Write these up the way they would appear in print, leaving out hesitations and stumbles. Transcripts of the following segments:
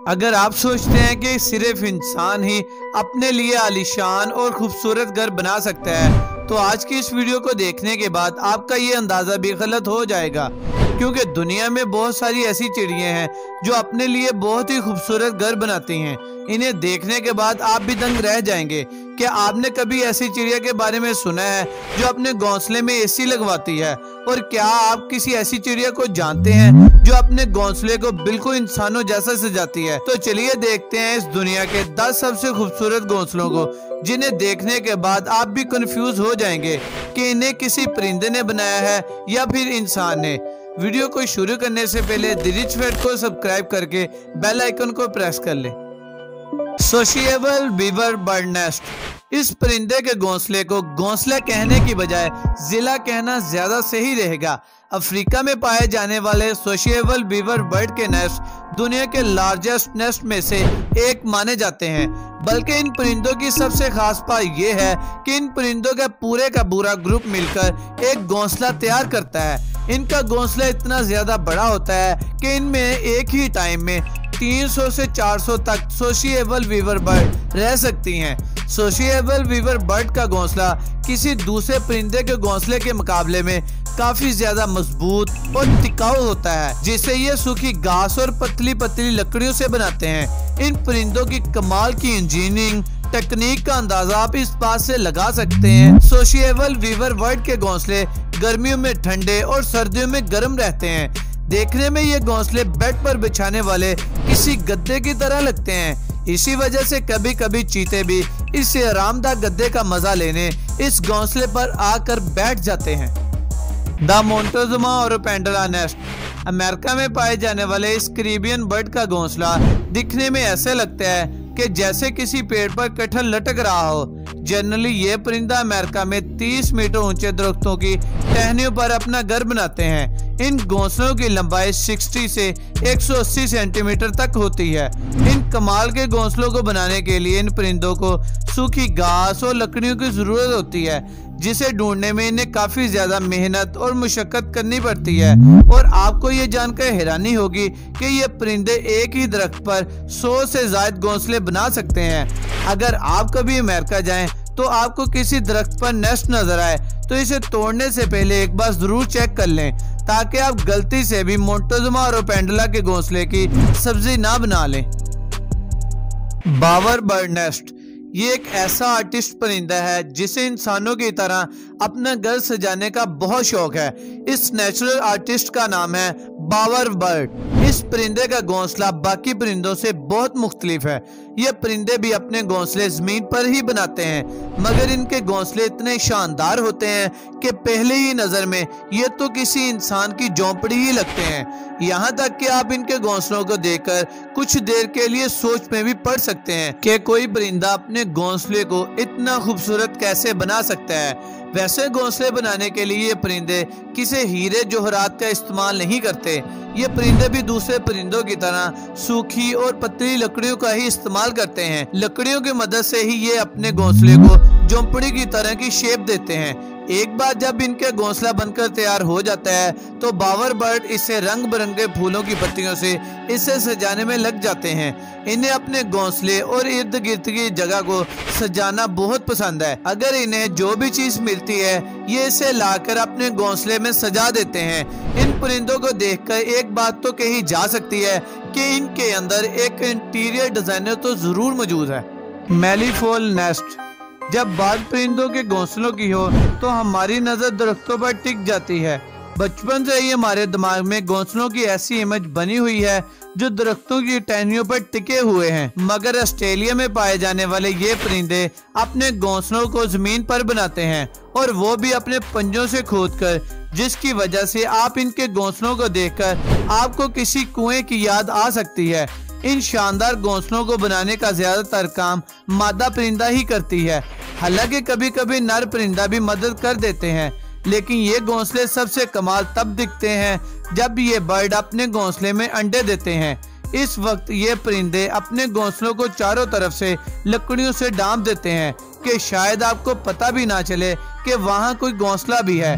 अगर आप सोचते हैं कि सिर्फ इंसान ही अपने लिए आलीशान और खूबसूरत घर बना सकता है तो आज की इस वीडियो को देखने के बाद आपका ये अंदाजा भी गलत हो जाएगा, क्योंकि दुनिया में बहुत सारी ऐसी चिड़ियां हैं जो अपने लिए बहुत ही खूबसूरत घर बनाती हैं। इन्हें देखने के बाद आप भी दंग रह जाएंगे। क्या आपने कभी ऐसी चिड़िया के बारे में सुना है जो अपने घोंसले में एसी लगवाती है? और क्या आप किसी ऐसी चिड़िया को जानते हैं जो अपने घोंसले को बिल्कुल इंसानों जैसा सजाती है? तो चलिए देखते हैं इस दुनिया के 10 सबसे खूबसूरत घोंसलों को, जिन्हें देखने के बाद आप भी कंफ्यूज हो जाएंगे कि इन्हें किसी परिंदे ने बनाया है या फिर इंसान ने। वीडियो को शुरू करने से पहले द रिच फैक्ट को सब्सक्राइब करके बेल आइकन को प्रेस कर लें। Sociable beaver bird nest. इस परिंदे के घोंसले को घोंसला कहने की बजाय जिला कहना ज्यादा सही रहेगा। अफ्रीका में पाए जाने वाले सोशिएबल बीवर बर्ड के नेस्ट दुनिया के लार्जेस्ट नेस्ट में से एक माने जाते हैं। बल्कि इन परिंदों की सबसे खास बात यह है कि इन परिंदों का पूरा ग्रुप मिलकर एक घोंसला तैयार करता है। इनका घोंसला इतना ज्यादा बड़ा होता है कि इनमें एक ही टाइम में 300 से 400 तक सोशिएबल वीवर बर्ड रह सकती हैं। सोशिएबल वीवर बर्ड का घोंसला किसी दूसरे परिंदे के घोंसले के मुकाबले में काफी ज्यादा मजबूत और टिकाऊ होता है, जिसे ये सूखी घास और पतली लकड़ियों से बनाते हैं। इन परिंदों की कमाल की इंजीनियरिंग टेक्निक का अंदाजा आप इस बात से लगा सकते हैं। सोशिएबल वीवर बर्ड के घोंसले गर्मियों में ठंडे और सर्दियों में गर्म रहते हैं। देखने में ये घोंसले बेड पर बिछाने वाले किसी गद्दे की तरह लगते हैं। इसी वजह से कभी कभी चीते भी इस आरामदायक गद्दे का मजा लेने इस घोंसले पर आकर बैठ जाते हैं। The Montezuma oropendola nest. America में पाए जाने वाले इस कैरिबियन बर्ड का घोंसला दिखने में ऐसे लगता है कि जैसे किसी पेड़ पर कटहल लटक रहा हो। जनरली ये परिंदा अमेरिका में 30 मीटर ऊंचे दरख्तों की टहनियों पर अपना घर बनाते हैं। इन घोंसलों की लंबाई 60 से 180 सेंटीमीटर तक होती है। इन कमाल के घोंसलों को बनाने के लिए इन परिंदों को सूखी घास और लकड़ियों की जरूरत होती है, जिसे ढूंढने में इन्हें काफी ज्यादा मेहनत और मुशक्कत करनी पड़ती है। और आपको ये जानकर हैरानी होगी कि ये परिंदे एक ही दरख्त पर 100 से ज्यादा घोंसले बना सकते हैं। अगर आप कभी अमेरिका जाएं तो आपको किसी दरख्त पर नेस्ट नजर आए तो इसे तोड़ने से पहले एक बार जरूर चेक कर लें, ताकि आप गलती से भी मोंटेजुमा ओरोपेंडुला के घोंसले की सब्जी ना बना लें। बावर बर्ड नेस्ट। ये एक ऐसा आर्टिस्ट परिंदा है जिसे इंसानों की तरह अपना घर सजाने का बहुत शौक है। इस नेचुरल आर्टिस्ट का नाम है बावर बर्ड। इस परिंदे का घोंसला बाकी परिंदों से बहुत मुख्तलिफ है। ये परिंदे भी अपने घोंसले जमीन पर ही बनाते हैं, मगर इनके घोंसले इतने शानदार होते हैं कि पहले ही नजर में ये तो किसी इंसान की झोंपड़ी ही लगते हैं। यहाँ तक कि आप इनके घोंसलों को देखकर कुछ देर के लिए सोच में भी पड़ सकते हैं कि कोई परिंदा अपने घोंसले को इतना खूबसूरत कैसे बना सकता है। वैसे घोंसले बनाने के लिए ये परिंदे किसी हीरे जोहरात का इस्तेमाल नहीं करते। ये परिंदे भी दूसरे परिंदों की तरह सूखी और पतली लकड़ियों का ही इस्तेमाल करते हैं। लकड़ियों की मदद से ही ये अपने घोंसले को झोंपड़ी की तरह की शेप देते हैं। एक बार जब इनके घोंसला बनकर तैयार हो जाता है तो बावर बर्ड इसे रंग बिरंगे फूलों की पत्तियों से इसे सजाने में लग जाते हैं। इन्हें अपने घोंसले और इर्द गिर्द की जगह को सजाना बहुत पसंद है। अगर इन्हें जो भी चीज मिलती है ये इसे लाकर अपने घोंसले में सजा देते हैं। इन परिंदों को देखकर एक बात तो कही जा सकती है कि इनके अंदर एक इंटीरियर डिजाइनर तो जरूर मौजूद है। मेलीफोल नेस्ट। जब बात परिंदों के घोंसलों की हो तो हमारी नजर दरख्तों पर टिक जाती है। बचपन से ही हमारे दिमाग में घोंसलों की ऐसी इमेज बनी हुई है जो दरख्तों की टहनियों पर टिके हुए हैं। मगर ऑस्ट्रेलिया में पाए जाने वाले ये परिंदे अपने घोंसलों को जमीन पर बनाते हैं, और वो भी अपने पंजों से खोदकर, जिसकी वजह से आप इनके घोंसलों को देखकर आपको किसी कुएं की याद आ सकती है। इन शानदार घोंसलों को बनाने का ज्यादातर काम मादा परिंदा ही करती है। हालांकि कभी कभी नर परिंदा भी मदद कर देते हैं, लेकिन ये घोंसले सबसे कमाल तब दिखते हैं जब ये बर्ड अपने घोंसले में अंडे देते हैं। इस वक्त ये परिंदे अपने घोंसलों को चारों तरफ से लकड़ियों से ढांप देते हैं कि शायद आपको पता भी ना चले कि वहाँ कोई घोंसला भी है।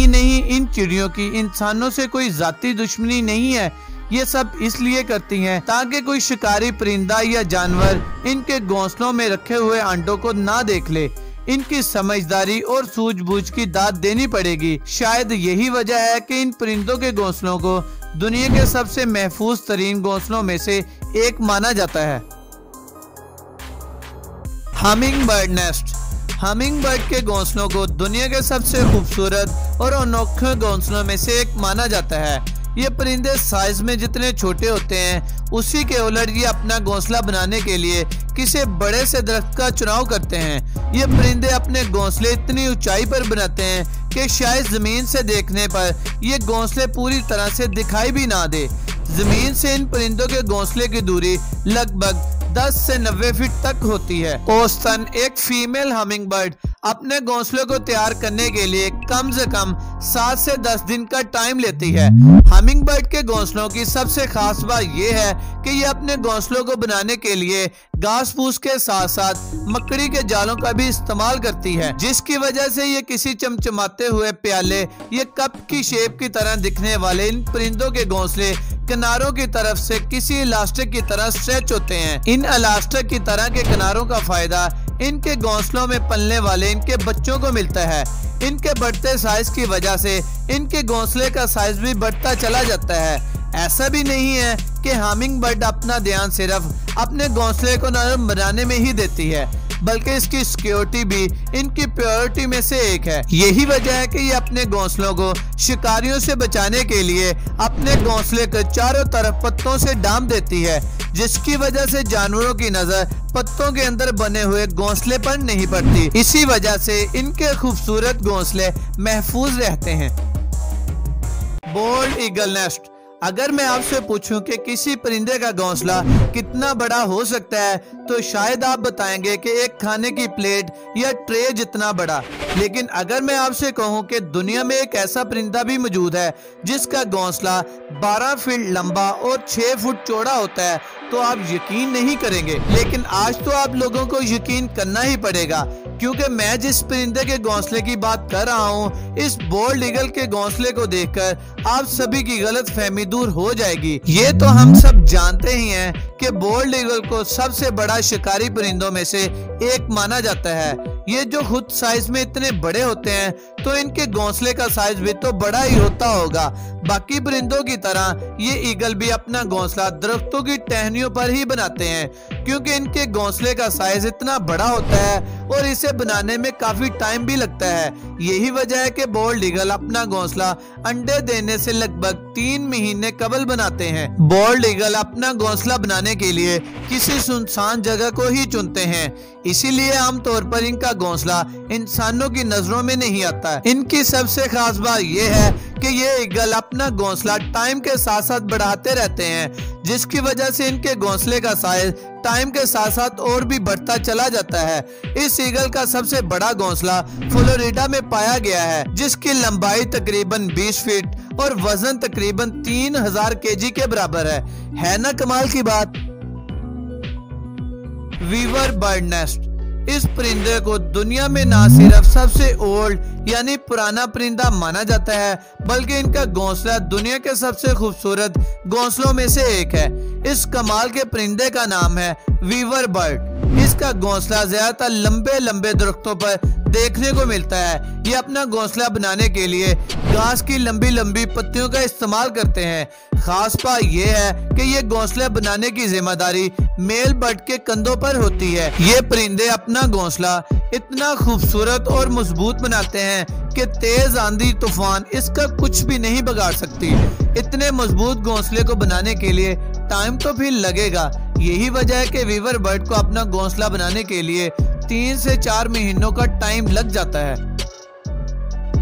नहीं, इन चिड़ियों की इंसानों से कोई जाती दुश्मनी नहीं है। ये सब इसलिए करती हैं ताकि कोई शिकारी परिंदा या जानवर इनके घोंसलों में रखे हुए अंडों को ना देख ले। इनकी समझदारी और सूझबूझ की दाद देनी पड़ेगी। शायद यही वजह है कि इन परिंदों के घोंसलों को दुनिया के सबसे महफूज तरीन घोंसलों में से एक माना जाता है। Humming bird nest. Humming bird के घोंसलों को दुनिया के सबसे खूबसूरत और अनोखे घोंसलों में से एक माना जाता है। ये परिंदे साइज में जितने छोटे होते हैं उसी के उलट ये अपना घोंसला बनाने के लिए किसी बड़े से दरख्त का चुनाव करते हैं। ये परिंदे अपने घोंसले इतनी ऊंचाई पर बनाते हैं कि शायद जमीन से देखने पर ये घोंसले पूरी तरह से दिखाई भी ना दे। जमीन से इन परिंदों के घोंसले की दूरी लगभग 10 से 90 फीट तक होती है। औसतन एक फीमेल हमिंग बर्ड अपने घोंसले को तैयार करने के लिए कम से कम 7 से 10 दिन का टाइम लेती है। हमिंग बर्ड के घोंसलों की सबसे खास बात यह है कि ये अपने घोंसलों को बनाने के लिए घास फूस के साथ साथ मकड़ी के जालों का भी इस्तेमाल करती है, जिसकी वजह से ये किसी चमचमाते हुए प्याले या कप की शेप की तरह दिखने वाले इन परिंदों के घोंसले किनारों की तरफ से किसी इलास्टिक की तरह स्ट्रेच होते हैं। इन इलास्टिक की तरह के किनारों का फायदा इनके घोंसलों में पलने वाले इनके बच्चों को मिलता है। इनके बढ़ते साइज की वजह से इनके घोंसले का साइज भी बढ़ता चला जाता है। ऐसा भी नहीं है कि हमिंग बर्ड अपना ध्यान सिर्फ अपने घोंसले को नरम बनाने में ही देती है, बल्कि इसकी सिक्योरिटी भी इनकी प्रायोरिटी में से एक है। यही वजह है कि ये अपने घोंसलों को शिकारियों से बचाने के लिए अपने घोंसले को चारों तरफ पत्तों से ढांप देती है, जिसकी वजह से जानवरों की नजर पत्तों के अंदर बने हुए घोंसले पर नहीं पड़ती। इसी वजह से इनके खूबसूरत घोंसले महफूज रहते हैं। Bald eagle nest. अगर मैं आपसे पूछूं कि किसी परिंदे का घोंसला कितना बड़ा हो सकता है तो शायद आप बताएंगे कि एक खाने की प्लेट या ट्रे जितना बड़ा। लेकिन अगर मैं आपसे कहूं कि दुनिया में एक ऐसा परिंदा भी मौजूद है जिसका घोंसला 12 फीट लंबा और 6 फुट चौड़ा होता है तो आप यकीन नहीं करेंगे। लेकिन आज तो आप लोगों को यकीन करना ही पड़ेगा, क्योंकि मैं जिस परिंदे के घोंसले की बात कर रहा हूँ, इस बोल्ड ईगल के घोंसले को देखकर आप सभी की गलत फहमी दूर हो जाएगी। ये तो हम सब जानते ही हैं कि बोल्ड ईगल को सबसे बड़ा शिकारी परिंदों में से एक माना जाता है। ये जो खुद साइज में इतने बड़े होते हैं तो इनके घोंसले का साइज भी तो बड़ा ही होता होगा। बाकी परिंदों की तरह ये ईगल भी अपना घोंसला दरख्तों की टहनियों पर ही बनाते हैं, क्योंकि इनके घोंसले का साइज इतना बड़ा होता है और इसे बनाने में काफी टाइम भी लगता है। यही वजह है कि बोल्ड ईगल अपना घोंसला अंडे देने से लगभग 3 महीने कबल बनाते हैं। बोल्ड ईगल अपना घोंसला बनाने के लिए किसी सुनसान जगह को ही चुनते हैं, इसीलिए आमतौर पर इनका घोंसला इंसानों की नजरों में नहीं आता। इनकी सबसे खास बात यह है कि ये ईगल अपना घोंसला टाइम के साथ साथ बढ़ाते रहते हैं, जिसकी वजह से इनके घोंसले का साइज टाइम के साथ साथ और भी बढ़ता चला जाता है। इस ईगल का सबसे बड़ा घोंसला फ्लोरिडा में पाया गया है, जिसकी लंबाई तकरीबन 20 फीट और वजन तकरीबन 3000 केजी के बराबर है ना कमाल की बात। Weaver bird nest. इस परिंदे को दुनिया में ना सिर्फ सबसे ओल्ड यानी पुराना परिंदा माना जाता है, बल्कि इनका घोंसला दुनिया के सबसे खूबसूरत घोंसलों में से एक है। इस कमाल के परिंदे का नाम है वीवर बर्ड। इसका घोंसला ज्यादातर लंबे लंबे दरख्तों पर देखने को मिलता है। ये अपना घोंसला बनाने के लिए घास की लंबी लंबी पत्तियों का इस्तेमाल करते हैं। खास बात यह है कि ये घोंसले बनाने की जिम्मेदारी मेल बर्ड के कंधों पर होती है। ये परिंदे अपना घोंसला इतना खूबसूरत और मजबूत बनाते हैं कि तेज आंधी तूफान इसका कुछ भी नहीं बिगाड़ सकती। इतने मजबूत घोंसले को बनाने के लिए टाइम तो फिर लगेगा। यही वजह है कि वीवर बर्ड को अपना घोंसला बनाने के लिए 3 से 4 महीनों का टाइम लग जाता है।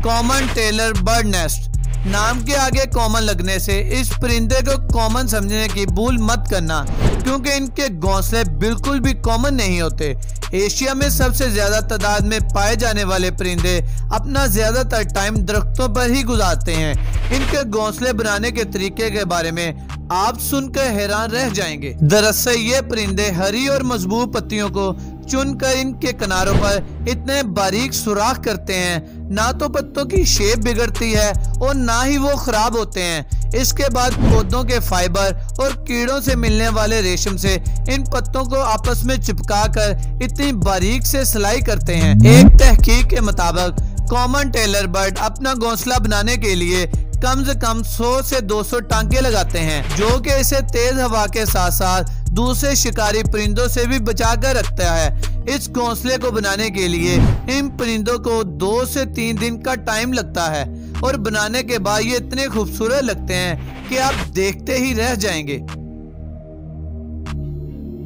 Common tailor bird nest. नाम के आगे कॉमन लगने से इस परिंदे को कॉमन समझने की भूल मत करना, क्योंकि इनके घोंसले बिल्कुल भी कॉमन नहीं होते। एशिया में सबसे ज्यादा तादाद में पाए जाने वाले परिंदे अपना ज्यादातर टाइम दरख्तों पर ही गुजारते हैं। इनके घोंसले बनाने के तरीके के बारे में आप सुनकर हैरान रह जाएंगे। दरअसल ये परिंदे हरी और मजबूत पत्तियों को चुनकर इनके किनारों पर इतने बारीक सुराख करते हैं, ना तो पत्तों की शेप बिगड़ती है और ना ही वो खराब होते हैं। इसके बाद पौधों के फाइबर और कीड़ों से मिलने वाले रेशम से इन पत्तों को आपस में चिपका कर इतनी बारीक से सिलाई करते हैं। एक तहकीक के मुताबिक कॉमन टेलर बर्ड अपना घोंसला बनाने के लिए कम से कम 100 से 200 टांके लगाते हैं, जो कि इसे तेज हवा के साथ साथ दूसरे शिकारी परिंदों से भी बचा कर रखता है। इस घोंसले को बनाने के लिए इन परिंदों को 2 से 3 दिन का टाइम लगता है और बनाने के बाद ये इतने खूबसूरत लगते हैं कि आप देखते ही रह जाएंगे।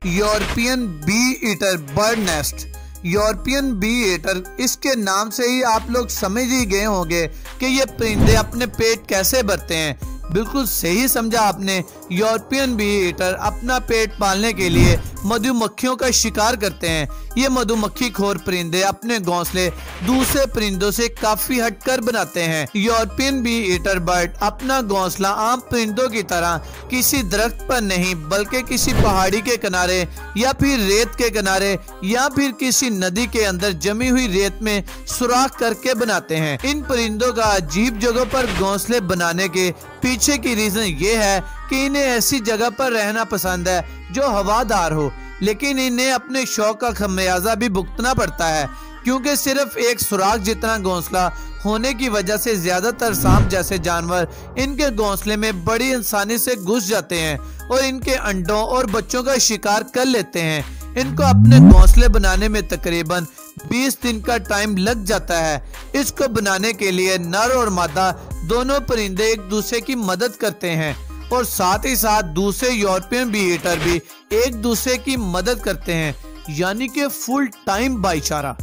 European bee eater bird nest. European bee eater, इसके नाम से ही आप लोग समझ ही गए होंगे कि ये परिंदे अपने पेट कैसे भरते हैं। बिल्कुल सही समझा आपने। यूरोपियन बी ईटर अपना पेट पालने के लिए मधुमक्खियों का शिकार करते हैं। ये मधुमक्खी खोर परिंदे अपने घोंसले दूसरे परिंदों से काफी हटकर बनाते हैं। यूरोपियन बी ईटर बर्ड अपना घोंसला आम परिंदों की तरह किसी दरख्त पर नहीं, बल्कि किसी पहाड़ी के किनारे या फिर रेत के किनारे या फिर किसी नदी के अंदर जमी हुई रेत में सुराख करके बनाते हैं। इन परिंदों का अजीब जगहों पर घोंसले बनाने के पीछे की रीजन ये है कि इन्हें ऐसी जगह पर रहना पसंद है जो हवादार हो, लेकिन इन्हें अपने शौक का खमियाजा भी भुगतना पड़ता है, क्योंकि सिर्फ एक सुराख जितना घोंसला होने की वजह से ज्यादातर सांप जैसे जानवर इनके घोंसले में बड़ी आसानी से घुस जाते हैं और इनके अंडों और बच्चों का शिकार कर लेते हैं। इनको अपने घोंसले बनाने में तकरीबन 20 दिन का टाइम लग जाता है। इसको बनाने के लिए नर और मादा दोनों परिंदे एक दूसरे की मदद करते हैं और साथ ही साथ दूसरे यूरोपियन बी ईटर भी एक दूसरे की मदद करते हैं, यानी कि फुल टाइम भाईचारा।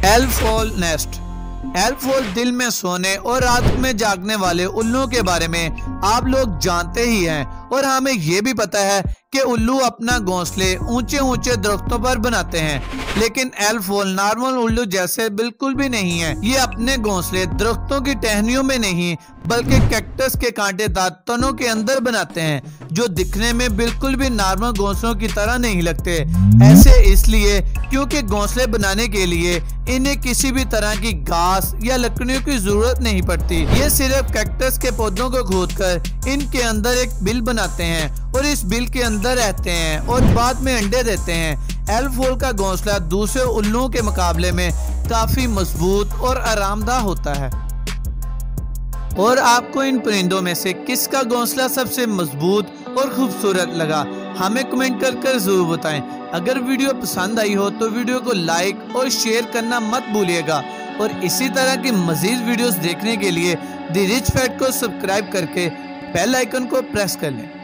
एल्फ ओल नेस्ट। एल्फ ओल दिल में सोने और रात में जागने वाले उल्लुओं के बारे में आप लोग जानते ही हैं और हमें ये भी पता है कि उल्लू अपना घोंसले ऊंचे ऊंचे दरख्तों पर बनाते हैं, लेकिन एल्फ ओल नॉर्मल उल्लू जैसे बिल्कुल भी नहीं है। ये अपने घोंसले दरख्तों की टहनियों में नहीं, बल्कि कैक्टस के कांटेदार तनों के अंदर बनाते हैं, जो दिखने में बिल्कुल भी नॉर्मल घोंसलों की तरह नहीं लगते। ऐसे इसलिए क्योंकि घोंसले बनाने के लिए इन्हें किसी भी तरह की घास या लकड़ियों की जरूरत नहीं पड़ती। ये सिर्फ कैक्टस के पौधों को खोदकर इनके अंदर एक बिल बनाते हैं और इस बिल के अंदर रहते हैं और बाद में अंडे देते हैं। एल्फ ओल का घोंसला दूसरे उल्लुओं के मुकाबले में काफी मजबूत और आरामदाह होता है। और आपको इन परिंदों में से किसका घोंसला सबसे मजबूत और खूबसूरत लगा, हमें कमेंट कर जरूर बताएं। अगर वीडियो पसंद आई हो तो वीडियो को लाइक और शेयर करना मत भूलिएगा और इसी तरह की मजीद वीडियोस देखने के लिए द रिच फैक्ट को सब्सक्राइब करके बेल आइकन को प्रेस कर लें।